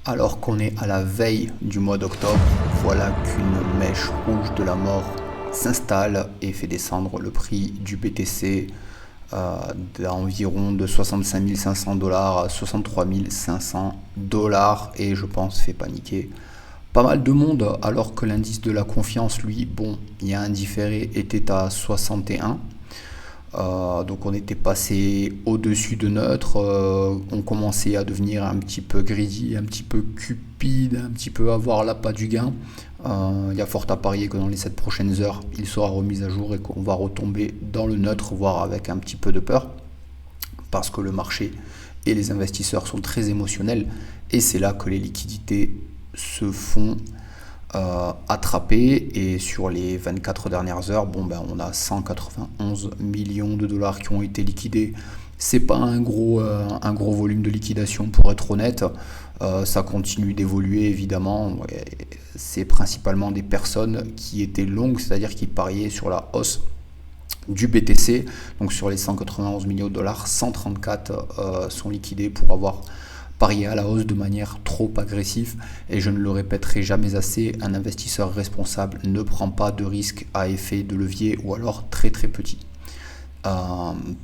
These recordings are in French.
Alors qu'on est à la veille du mois d'octobre, voilà qu'une mèche rouge de la mort s'installe et fait descendre le prix du BTC d'environ de 65 500 dollars à 63 500 dollars et je pense fait paniquer pas mal de monde alors que l'indice de la confiance, lui, bon, il y a un différé, était à 61. Donc on était passé au-dessus de neutre, on commençait à devenir un petit peu greedy, un petit peu cupide, un petit peu avoir l'appât du gain. Il y a fort à parier que dans les 7 prochaines heures, il sera remis à jour et qu'on va retomber dans le neutre, voire avec un petit peu de peur, parce que le marché et les investisseurs sont très émotionnels, et c'est là que les liquidités se font attrapé et sur les 24 dernières heures, bon ben on a 191 millions de dollars qui ont été liquidés. C'est pas un gros volume de liquidation pour être honnête. Ça continue d'évoluer évidemment. Ouais, c'est principalement des personnes qui étaient longues, c'est-à-dire qui pariaient sur la hausse du BTC. Donc sur les 191 millions de dollars, 134 sont liquidés pour avoir parier à la hausse de manière trop agressive. Et je ne le répéterai jamais assez, un investisseur responsable ne prend pas de risque à effet de levier ou alors très très petit.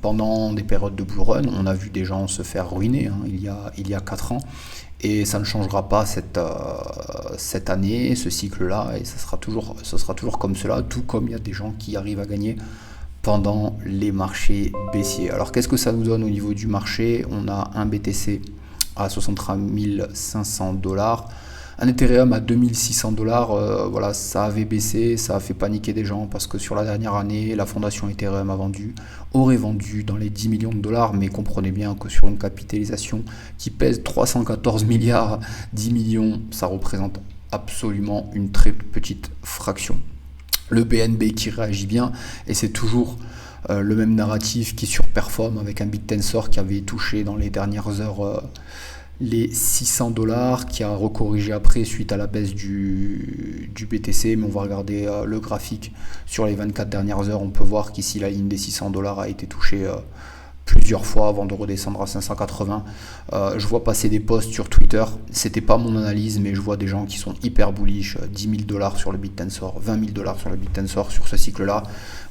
Pendant des périodes de bull run, on a vu des gens se faire ruiner il y a 4 ans. Et ça ne changera pas cette année, ce cycle-là, et ce sera toujours comme cela, tout comme il y a des gens qui arrivent à gagner pendant les marchés baissiers. Alors qu'est-ce que ça nous donne au niveau du marché? On a un BTC à 63 500 dollars, un Ethereum à 2600 dollars. Voilà, ça avait baissé, ça a fait paniquer des gens parce que sur la dernière année, la fondation Ethereum aurait vendu dans les 10 millions de dollars, mais comprenez bien que sur une capitalisation qui pèse 314 milliards, 10 millions, ça représente absolument une très petite fraction. Le BNB qui réagit bien, et c'est toujours le même narratif qui surperforme avec un BitTensor qui avait touché dans les dernières heures les 600 dollars, qui a recorrigé après suite à la baisse du BTC. Mais on va regarder le graphique sur les 24 dernières heures. On peut voir qu'ici la ligne des 600 dollars a été touchée plusieurs fois avant de redescendre à 580. Je vois passer des posts sur Twitter, c'était pas mon analyse, mais je vois des gens qui sont hyper bullish, 10 000 dollars sur le BitTensor, 20 000 dollars sur le BitTensor sur ce cycle-là.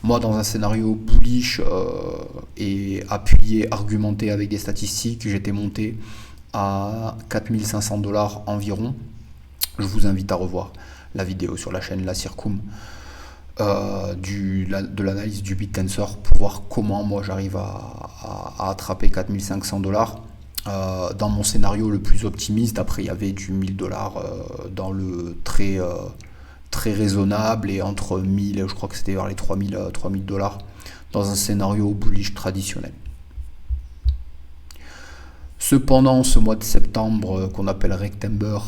Moi, dans un scénario bullish et appuyé, argumenté avec des statistiques, j'étais monté à 4500 dollars environ. Je vous invite à revoir la vidéo sur la chaîne La Circum de l'analyse du BitTensor pour voir comment moi j'arrive à attraper 4500 dollars. Dans mon scénario le plus optimiste, après il y avait du 1000 dollars dans le très raisonnable, et entre 1000, je crois que c'était vers les 3000 dollars dans un scénario bullish traditionnel. Cependant, ce mois de septembre qu'on appelle Rectember,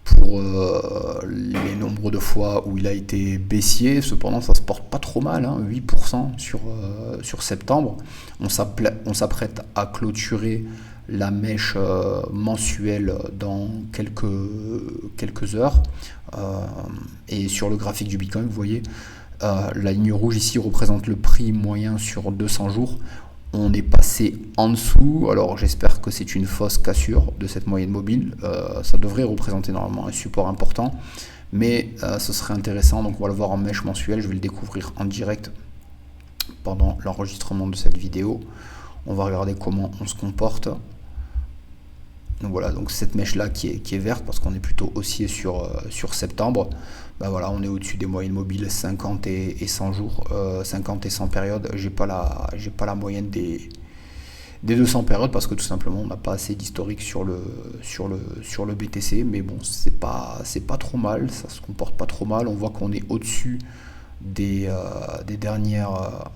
pour les nombres de fois où il a été baissier, cependant ça se porte pas trop mal, 8% sur septembre. On s'apprête à clôturer la mèche mensuelle dans quelques heures. Et sur le graphique du Bitcoin, vous voyez, la ligne rouge ici représente le prix moyen sur 200 jours. On est passé en dessous, alors j'espère que c'est une fausse cassure de cette moyenne mobile. Ça devrait représenter normalement un support important, mais ce serait intéressant, donc on va le voir en mèche mensuelle. Je vais le découvrir en direct pendant l'enregistrement de cette vidéo. On va regarder comment on se comporte. Donc voilà, donc cette mèche là qui est verte parce qu'on est plutôt haussier sur septembre. Ben voilà, on est au-dessus des moyennes mobiles 50 et 100 jours, 50 et 100 périodes. J'ai pas la moyenne des 200 périodes parce que tout simplement on n'a pas assez d'historique sur le BTC. Mais bon, c'est pas trop mal, ça se comporte pas trop mal. On voit qu'on est au-dessus des dernières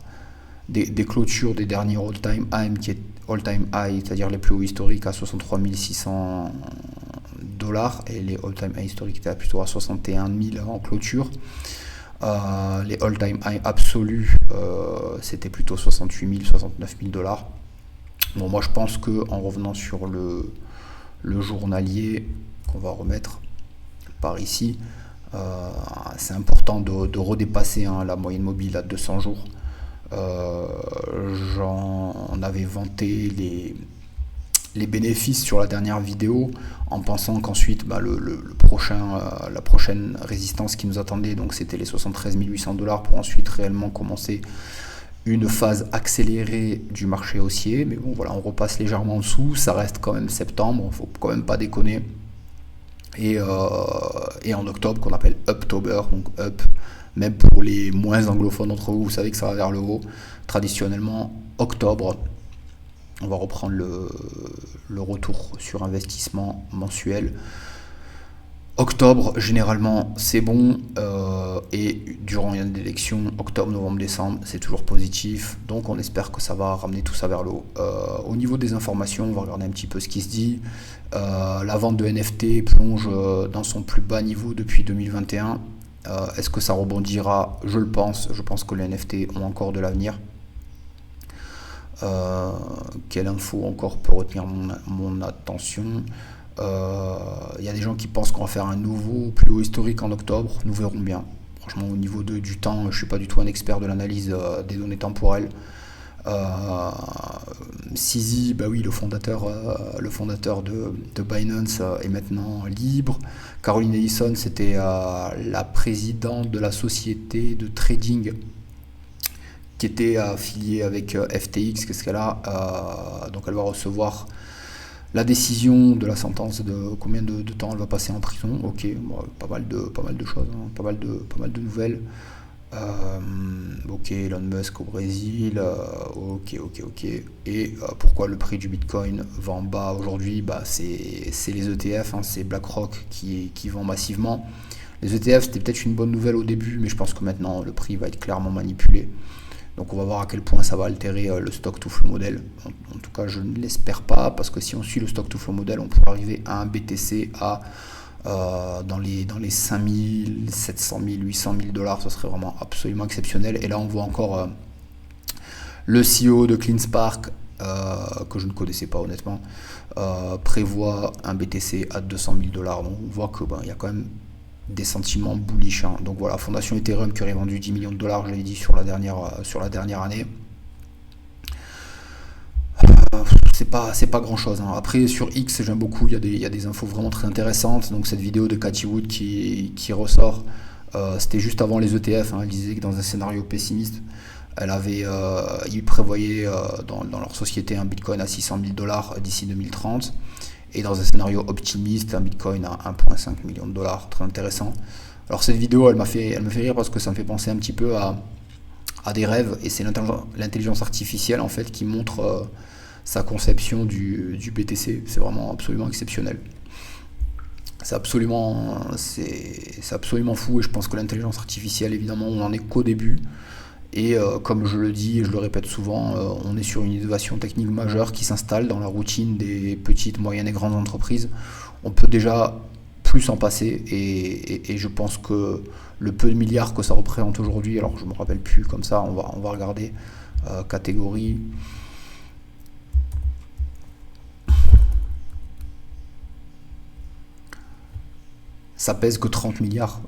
des clôtures des derniers all-time high, qui est all-time high, c'est-à-dire les plus hauts historiques à 63 600 dollars, et les all-time high historiques étaient plutôt à 61 000 en clôture. Les all-time high absolus, c'était plutôt 68 000, 69 000 dollars. Bon, moi je pense que en revenant sur le journalier qu'on va remettre par ici, c'est important de redépasser la moyenne mobile à 200 jours. J'en avais vanté les bénéfices sur la dernière vidéo, en pensant qu'ensuite la prochaine résistance qui nous attendait, donc c'était les 73 800 $ pour ensuite réellement commencer une phase accélérée du marché haussier. Mais bon voilà, on repasse légèrement en dessous, ça reste quand même septembre, faut quand même pas déconner. Et en octobre, qu'on appelle Uptober, donc up, même pour les moins anglophones d'entre vous, vous savez que ça va vers le haut. Traditionnellement, octobre, on va reprendre le retour sur investissement mensuel. Octobre, généralement, c'est bon. Et durant une élection, octobre, novembre, décembre, c'est toujours positif. Donc, on espère que ça va ramener tout ça vers le haut. Au niveau des informations, on va regarder un petit peu ce qui se dit. La vente de NFT plonge dans son plus bas niveau depuis 2021. Est-ce que ça rebondira? Je le pense. Je pense que les NFT ont encore de l'avenir. Quelle info encore peut retenir mon attention? Il y a des gens qui pensent qu'on va faire un nouveau plus haut historique en octobre. Nous verrons bien. Franchement, au niveau du temps, je ne suis pas du tout un expert de l'analyse des données temporelles. CZ, bah oui, le fondateur de Binance est maintenant libre. Caroline Ellison, c'était la présidente de la société de trading qui était affiliée avec FTX. Qu'est-ce qu'elle a? Donc elle va recevoir la décision de la sentence, de combien de temps elle va passer en prison. Ok, bon, pas mal de choses, hein, pas mal de nouvelles. Ok, Elon Musk au Brésil, ok. Et pourquoi le prix du Bitcoin va en bas aujourd'hui? C'est les ETF, hein, c'est BlackRock qui vend massivement. Les ETF, c'était peut-être une bonne nouvelle au début, mais je pense que maintenant le prix va être clairement manipulé. Donc on va voir à quel point ça va altérer le stock to flow model. En tout cas, je ne l'espère pas, parce que si on suit le stock to flow model, on pourrait arriver à un BTC à dans les 5 000, 700 000, 800 000 $, ce serait vraiment absolument exceptionnel. Et là, on voit encore le CEO de CleanSpark, que je ne connaissais pas honnêtement, prévoit un BTC à 200 000 $. Donc on voit qu'il y a quand même des sentiments bullish, hein. Donc voilà, Fondation Ethereum qui aurait vendu 10 millions de $, je l'ai dit, sur la dernière année. C'est pas grand chose, hein. Après sur X, j'aime beaucoup, il y a des infos vraiment très intéressantes. Donc cette vidéo de Cathy Wood qui ressort, c'était juste avant les ETF, hein. Elle disait que dans un scénario pessimiste, ils prévoyaient dans leur société un Bitcoin à 600 000 $ d'ici 2030. Et dans un scénario optimiste, un Bitcoin à 1,5 million de $, très intéressant. Alors cette vidéo, elle m'a fait rire parce que ça me fait penser un petit peu à des rêves, et c'est l'intelligence artificielle en fait qui montre sa conception du BTC. C'est vraiment absolument exceptionnel. C'est absolument fou, et je pense que l'intelligence artificielle, évidemment, on n'en est qu'au début. Et comme je le dis et je le répète souvent, on est sur une innovation technique majeure qui s'installe dans la routine des petites, moyennes et grandes entreprises. On peut déjà plus s'en passer, et je pense que le peu de milliards que ça représente aujourd'hui, alors je ne me rappelle plus comme ça, on va regarder catégorie. Ça pèse que 30 milliards.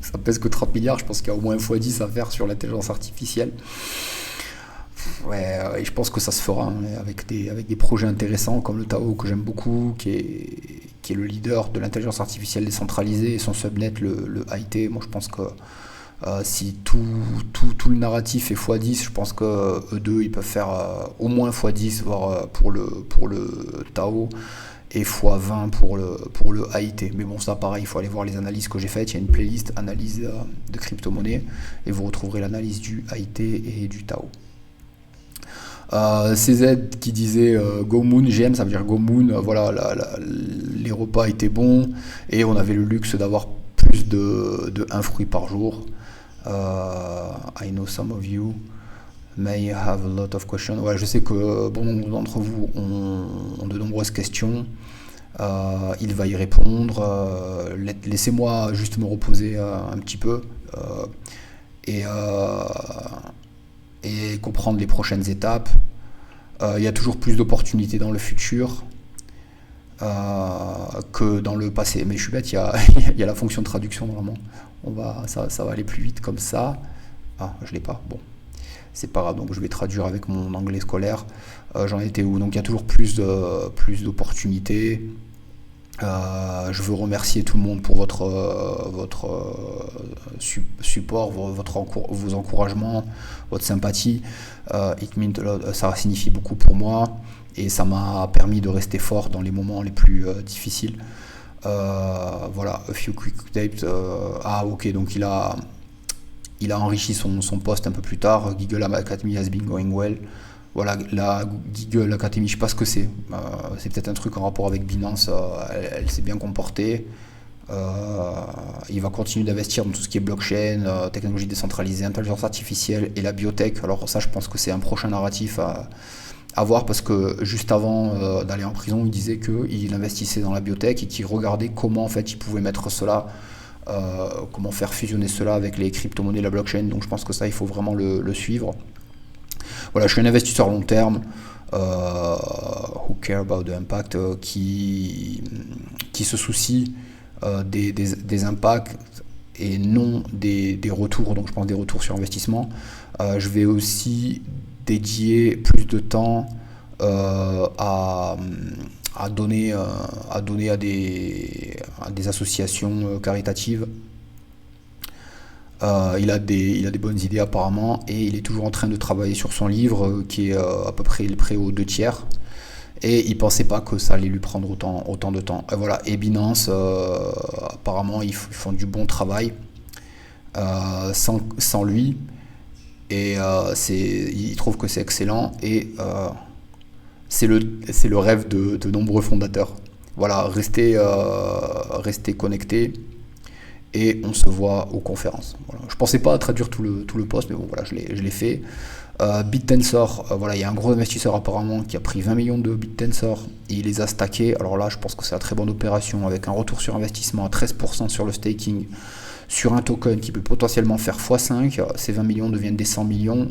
Ça pèse que 30 milliards, je pense qu'il y a au moins x10 à faire sur l'intelligence artificielle. Ouais, et je pense que ça se fera, hein, avec des projets intéressants comme le Tao, que j'aime beaucoup, qui est le leader de l'intelligence artificielle décentralisée, et son subnet, le IT. Moi je pense que si tout le narratif est x10, je pense que eux deux ils peuvent faire au moins x10, voire pour le Tao, et x20 pour le AIT. Mais bon, ça pareil, il faut aller voir les analyses que j'ai faites. Il y a une playlist analyse de crypto-monnaie, et vous retrouverez l'analyse du AIT et du Tao. CZ qui disait Go Moon, GM, ça veut dire Go Moon. Voilà, les repas étaient bons, et on avait le luxe d'avoir plus de 1 fruit par jour. I know some of you may have a lot of questions. Ouais, je sais que bon nombre d'entre vous ont de nombreuses questions. Il va y répondre. Laissez-moi juste me reposer un petit peu, et comprendre les prochaines étapes. Il y a toujours plus d'opportunités dans le futur que dans le passé. Mais je suis bête, il y a la fonction de traduction normalement. Ça va aller plus vite comme ça. Ah, je l'ai pas. Bon. c'est pas grave, donc je vais traduire avec mon anglais scolaire. J'en étais où? Donc il y a toujours plus d'opportunités. Je veux remercier tout le monde pour votre support, vos encouragements, votre sympathie. Ça signifie beaucoup pour moi et ça m'a permis de rester fort dans les moments les plus difficiles. Voilà, a few quick updates. Ok, donc il a enrichi son post un peu plus tard. Google Academy has been going well. Voilà, la Google Academy, je sais pas ce que c'est. C'est peut-être un truc en rapport avec Binance. Elle s'est bien comportée. Il va continuer d'investir dans tout ce qui est blockchain, technologie décentralisée, intelligence artificielle et la biotech. Alors ça, je pense que c'est un prochain narratif à voir parce que juste avant d'aller en prison, il disait qu'il investissait dans la biotech et qu'il regardait comment en fait il pouvait mettre cela, comment faire fusionner cela avec les crypto-monnaies et la blockchain. Donc je pense que ça, il faut vraiment le suivre. Voilà, je suis un investisseur long terme, who care about the impact, qui se soucie des impacts et non des retours, donc je pense des retours sur investissement. Je vais aussi dédier plus de temps à donner à des associations caritatives. Il a des bonnes idées apparemment et il est toujours en train de travailler sur son livre qui est à peu près aux 2/3 et il pensait pas que ça allait lui prendre autant de temps. Et voilà, et Binance apparemment ils font du bon travail sans lui et il trouve que c'est excellent et c'est le rêve de nombreux fondateurs. Voilà, restez connectés. Et on se voit aux conférences. Voilà. Je pensais pas traduire tout le post, mais bon voilà, je l'ai fait. BitTensor, voilà, il y a un gros investisseur apparemment qui a pris 20 millions de BitTensor et il les a stackés. Alors là, je pense que c'est la très bonne opération avec un retour sur investissement à 13% sur le staking sur un token qui peut potentiellement faire x5. Ces 20 millions deviennent des 100 millions.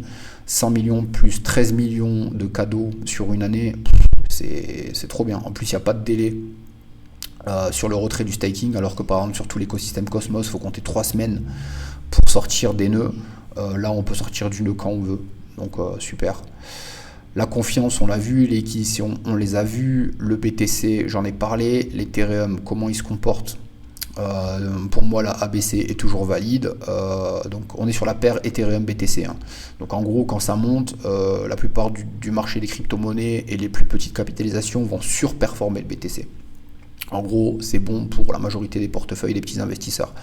100 millions plus 13 millions de cadeaux sur une année, c'est trop bien. En plus, il n'y a pas de délai. Sur le retrait du staking, alors que par exemple sur tout l'écosystème Cosmos, il faut compter 3 semaines pour sortir des nœuds. Là, on peut sortir du nœud quand on veut, donc super. La confiance, on l'a vu, les acquisitions, on les a vues, le BTC, j'en ai parlé, l'Ethereum, comment il se comporte. Pour moi, la ABC est toujours valide. Donc, on est sur la paire Ethereum-BTC. Hein. Donc, en gros, quand ça monte, la plupart du marché des crypto-monnaies et les plus petites capitalisations vont surperformer le BTC. En gros, c'est bon pour la majorité des portefeuilles des petits investisseurs.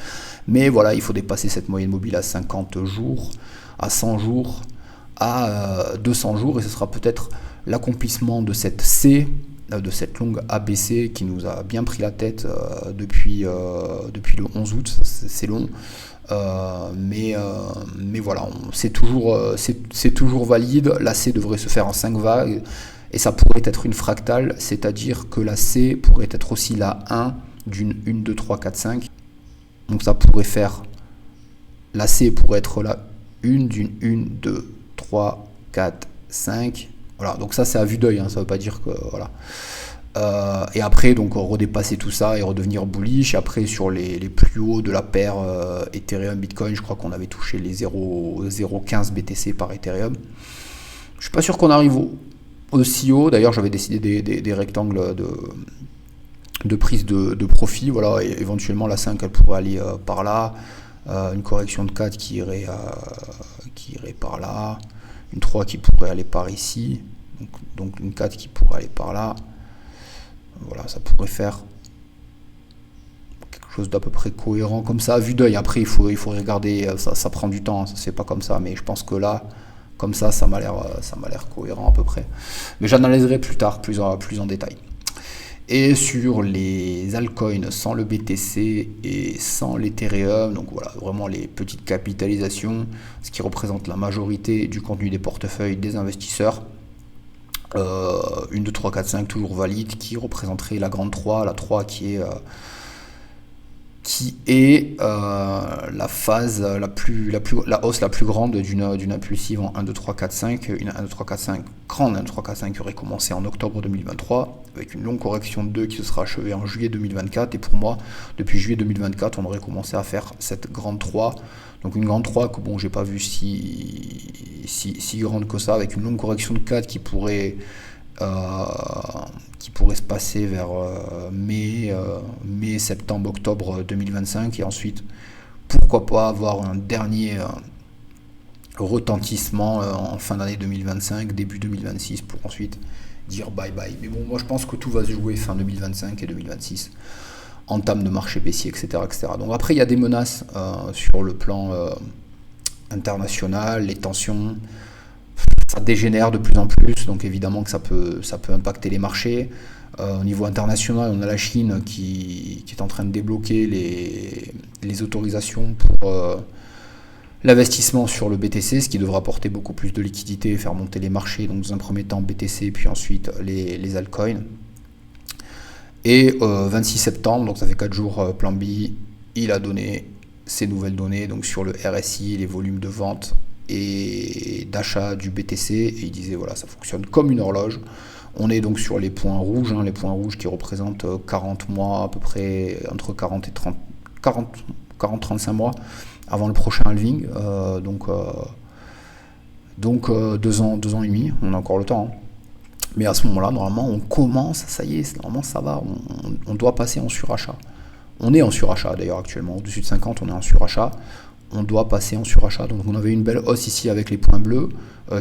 Mais voilà, il faut dépasser cette moyenne mobile à 50 jours, à 100 jours, à 200 jours. Et ce sera peut-être l'accomplissement de cette C, de cette longue ABC qui nous a bien pris la tête depuis le 11 août. C'est long. Mais voilà, c'est toujours valide. La C devrait se faire en 5 vagues. Et ça pourrait être une fractale, c'est-à-dire que la C pourrait être aussi la 1 d'une 1, 2, 3, 4, 5. Donc ça pourrait faire, la C pourrait être la 1 d'une 1, 2, 3, 4, 5. Voilà, donc ça c'est à vue d'œil, hein, ça ne veut pas dire que... Voilà. Et après, donc redépasser tout ça et redevenir bullish. Après, sur les plus hauts de la paire Ethereum, Bitcoin, je crois qu'on avait touché les 0,15 BTC par Ethereum. Je suis pas sûr qu'on arrive aussi haut. D'ailleurs, j'avais décidé des rectangles de prise de profit. Voilà, et éventuellement la 5 elle pourrait aller par là. Une correction de 4 qui irait par là. Une 3 qui pourrait aller par ici. Donc une 4 qui pourrait aller par là. Voilà, ça pourrait faire quelque chose d'à peu près cohérent comme ça, à vue d'œil. Après, il faut regarder, ça prend du temps, ça se fait pas comme ça, mais je pense que là, comme ça m'a l'air cohérent à peu près. Mais j'analyserai plus tard, plus en détail. Et sur les altcoins sans le BTC et sans l'Ethereum, donc voilà, vraiment les petites capitalisations, ce qui représente la majorité du contenu des portefeuilles des investisseurs. 1, 2, 3, 4, 5 toujours valide, qui représenterait la grande 3, la 3 qui qui est la phase la hausse la plus grande d'une impulsive en 1, 2, 3, 4, 5. Une 1, 2, 3, 4, 5, grande 1, 2, 3, 4, 5 qui aurait commencé en octobre 2023, avec une longue correction de 2 qui se sera achevée en juillet 2024. Et pour moi, depuis juillet 2024, on aurait commencé à faire cette grande 3. Donc une grande 3 que bon, j'ai pas vu si grande que ça, avec une longue correction de 4 qui pourrait se passer vers mai, septembre, octobre 2025, et ensuite pourquoi pas avoir un dernier retentissement en fin d'année 2025, début 2026, pour ensuite dire bye bye. Mais bon, moi je pense que tout va se jouer fin 2025 et 2026, entame de marché baissier, etc., etc. Donc après, il y a des menaces sur le plan international, les tensions, ça dégénère de plus en plus, donc évidemment que ça peut impacter les marchés. Au niveau international, on a la Chine qui est en train de débloquer les autorisations pour l'investissement sur le BTC, ce qui devra apporter beaucoup plus de liquidité et faire monter les marchés, donc dans un premier temps BTC, puis ensuite les altcoins. Et 26 septembre, donc ça fait 4 jours, Plan B, il a donné ces nouvelles données donc sur le RSI, les volumes de vente et d'achat du BTC, et il disait voilà, ça fonctionne comme une horloge. On est donc sur les points rouges, les points rouges qui représentent 40 mois, à peu près entre 40 et 35 mois avant le prochain halving, donc 2 ans et demi, on a encore le temps. Mais à ce moment-là, normalement, on commence, ça y est, normalement ça va, on doit passer en surachat. On est en surachat d'ailleurs actuellement, au-dessus de 50, on est en surachat. On doit passer en surachat. Donc on avait une belle hausse ici avec les points bleus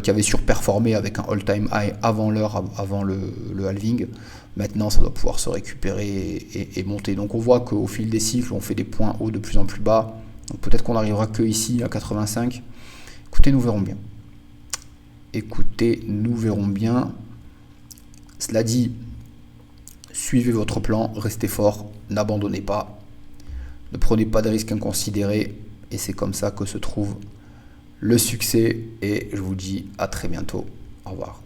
qui avait surperformé avec un all-time high avant l'heure, avant le halving. Maintenant, ça doit pouvoir se récupérer et monter. Donc on voit qu'au fil des cycles, on fait des points hauts de plus en plus bas. Donc peut-être qu'on n'arrivera que ici à 85. Écoutez, nous verrons bien. Cela dit, suivez votre plan, restez fort, n'abandonnez pas, ne prenez pas de risques inconsidérés, et c'est comme ça que se trouve le succès. Et je vous dis à très bientôt. Au revoir.